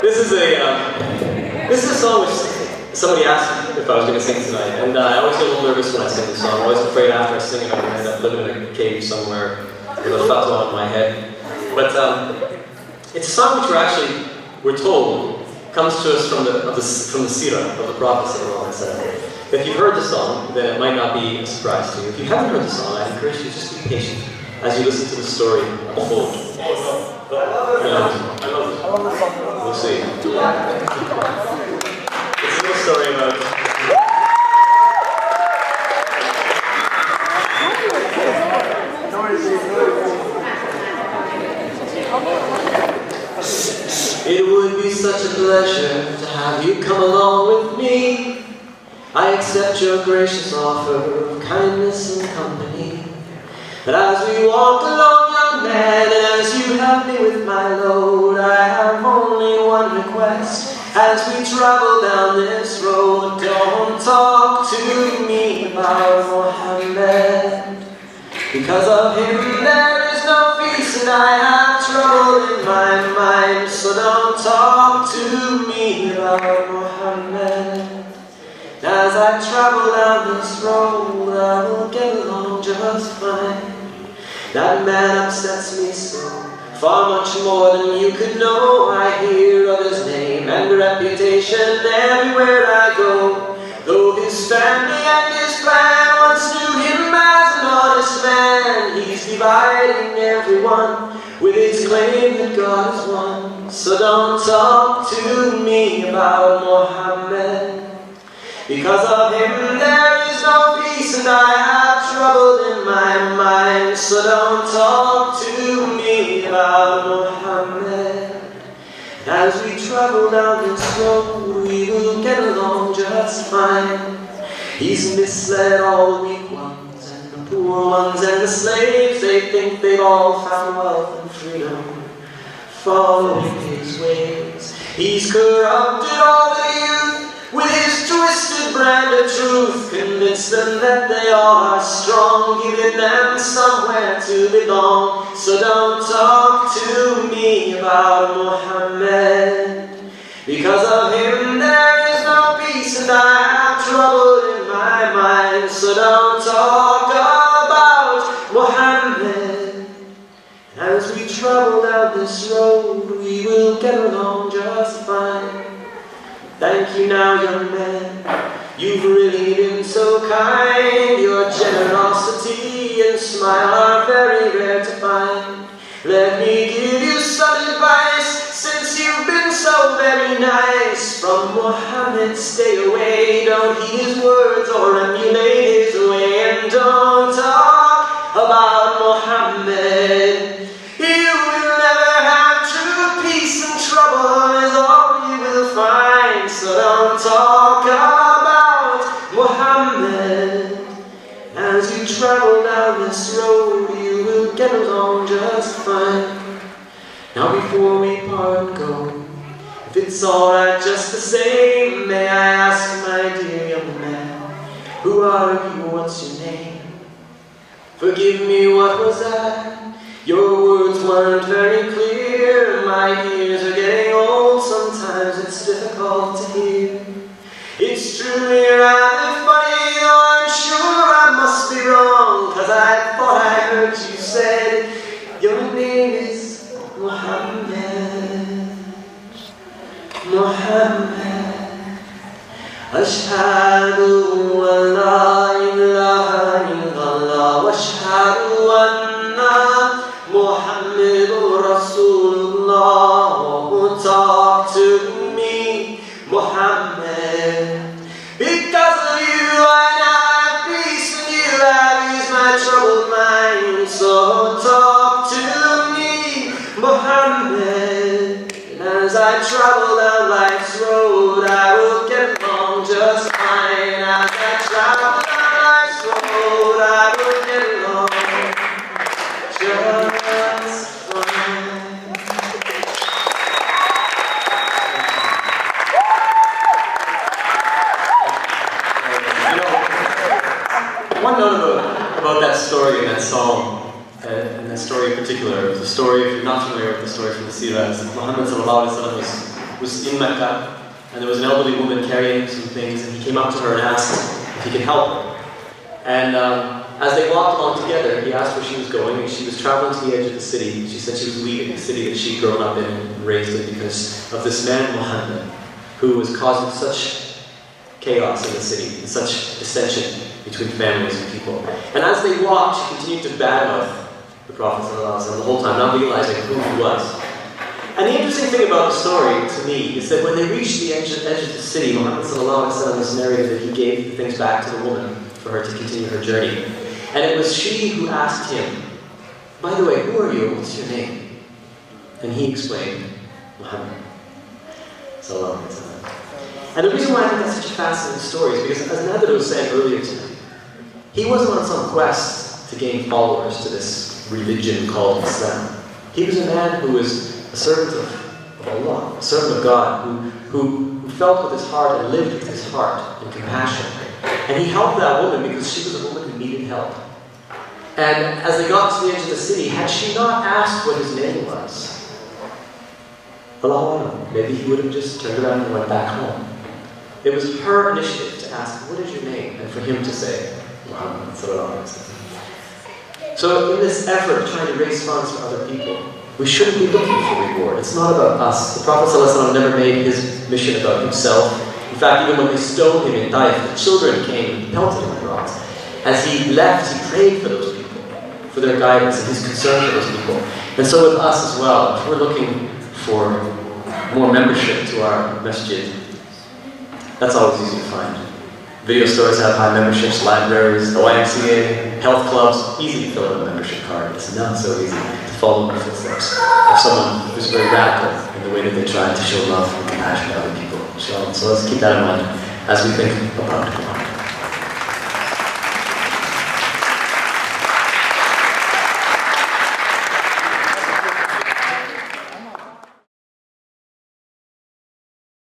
This is a song which somebody asked if I was going to sing tonight, and I always get a little nervous when I sing this song. I'm always afraid after I sing it I'm going to end up living in a cave somewhere with a fatwa on my head. But it's a song which we're told, comes to us from the seerah of the Prophet ﷺ. If you've heard the song, then it might not be a surprise to you. If you haven't heard the song, I encourage you just to be patient as you listen to the story unfold. I love it. We'll see. It's a little story about... It would be such a pleasure to have you come along with me. I accept your gracious offer of kindness and company. But as we walk along, young man, and as you help me with my load, I have only one request. As we travel down this road, don't talk to me about Muhammad. Because of him there is no peace and I have trouble in my mind. So don't talk to me about Muhammad. As I travel down this road, I will get along just fine. That man upsets me so, far much more than you could know. I hear of his name and reputation everywhere I go. Though his family and his clan once knew him as an honest man, he's dividing everyone with his claim that God is one. So don't talk to me about Muhammad. Because of him there is no peace and I have trouble in my mind. So don't talk to me about Muhammad. As we travel down this road, we will get along just fine. He's misled all the weak ones and the poor ones and the slaves. They think they've all found wealth and freedom, following his ways. He's corrupted all the youth with his twisted brand of truth, convince them that they are strong, giving them somewhere to belong. So don't talk to me about Muhammad. Because of him there is no peace and I have trouble in my mind. So don't talk about Muhammad. As we travel down this road, we will get along just fine. Thank you now, young man, you've really been so kind. Your generosity and smile are very rare to find. Let me give you some advice, since you've been so very nice. From Muhammad stay away, don't heed his words or emulate his way. And don't talk about Muhammad. You will never have true peace, and trouble is all you will find. So don't talk about Muhammad. As you travel down this road, you will get along just fine. Now before we part and go, if it's alright just the same, may I ask, my dear young man, who are you, what's your name? Forgive me, what was that? Your words weren't very clear. My ears are getting old, sometimes it's difficult to hear. It's truly rather funny, though I'm sure I must be wrong, 'cause I thought I heard you said your name is Muhammad. Muhammad. Ashhadu an la ilaha illallah wa ashhadu anna Muhammadur Rasulullah. Talk to me, Muhammad. Because of you I now have peace, and you have eased my troubled mind. So talk to me, Muhammad. And as I travel down life's road, I will get along just fine. As I travel down life's road, I will get along just fine. One note about that story and that song, and that story in particular, the story, if you're not familiar with the story from the seerah, is that Muhammad ﷺ was was in Mecca, and there was an elderly woman carrying some things, and he came up to her and asked if he could help her. And as they walked along together, he asked where she was going, and she was traveling to the edge of the city. She said she was leaving the city that she'd grown up in and raised in because of this man, Muhammad, who was causing such chaos in the city, and such dissension between families and people. And as they walked, she continued to badmouth the Prophet ﷺ the whole time, not realizing who he was. And the interesting thing about the story, to me, is that when they reached the edge of the city, Muhammad ﷺ was narrated that he gave the things back to the woman for her to continue her journey. And it was she who asked him, "By the way, who are you? What's your name?" And he explained, "Muhammad." And the reason why I think that's such a fascinating story is because, as Nader was saying earlier tonight, he wasn't on some quest to gain followers to this religion called Islam. He was a man who was a servant of Allah, a servant of God, who felt with his heart and lived with his heart in compassion. And he helped that woman because she was a woman who needed help. And as they got to the edge of the city, had she not asked what his name was, Allah, maybe he would have just turned around and went back home. It was her initiative to ask, "What is your name?" and for him to say, "Muhammad." So in this effort of trying to raise funds for other people, we shouldn't be looking for reward. It's not about us. The Prophet ﷺ never made his mission about himself. In fact, even when they stoned him in Taif, the children came and pelted him with rocks. As he left, he prayed for those people, for their guidance and his concern for those people. And so with us as well, if we're looking for more membership to our masjid, that's always easy to find. Video stores have high memberships, libraries, the YMCA, health clubs, easy to fill out a membership card. It's not so easy to follow in the footsteps of someone who's very radical in the way that they try to show love and compassion to other people. So let's keep that in mind as we think about Qur'an.